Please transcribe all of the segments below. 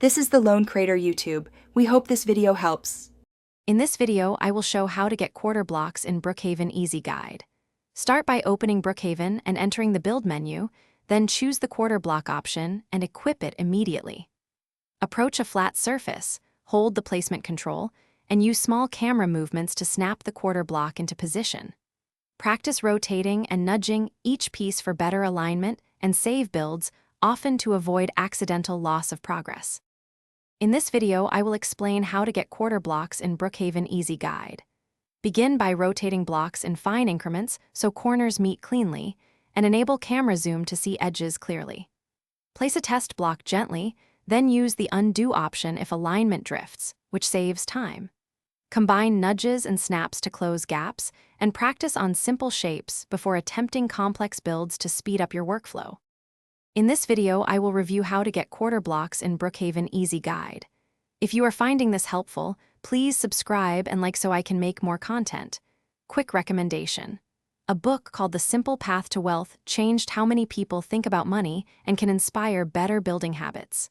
This is the Lone Crater YouTube. We hope this video helps. In this video, I will show how to get quarter blocks in Brookhaven Easy Guide. Start by opening Brookhaven and entering the Build menu, then choose the quarter block option and equip it immediately. Approach a flat surface, hold the placement control, and use small camera movements to snap the quarter block into position. Practice rotating and nudging each piece for better alignment and save builds, often to avoid accidental loss of progress. In this video, I will explain how to get quarter blocks in Brookhaven Easy Guide. Begin by rotating blocks in fine increments so corners meet cleanly, and enable camera zoom to see edges clearly. Place a test block gently, then use the undo option if alignment drifts, which saves time. Combine nudges and snaps to close gaps, and practice on simple shapes before attempting complex builds to speed up your workflow. In this video, I will review how to get quarter blocks in Brookhaven Easy Guide. If you are finding this helpful, please subscribe and like so I can make more content. Quick recommendation. A book called The Simple Path to Wealth changed how many people think about money and can inspire better building habits.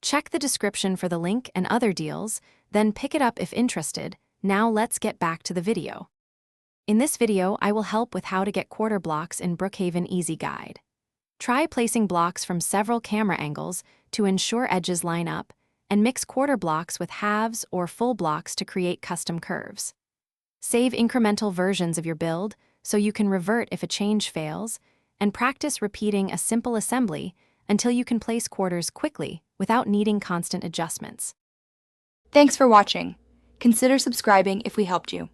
Check the description for the link and other deals, then pick it up if interested. Now let's get back to the video. In this video, I will help with how to get quarter blocks in Brookhaven Easy Guide. Try placing blocks from several camera angles to ensure edges line up, and mix quarter blocks with halves or full blocks to create custom curves. Save incremental versions of your build so you can revert if a change fails, and practice repeating a simple assembly until you can place quarters quickly without needing constant adjustments. Thanks for watching. Consider subscribing if we helped you.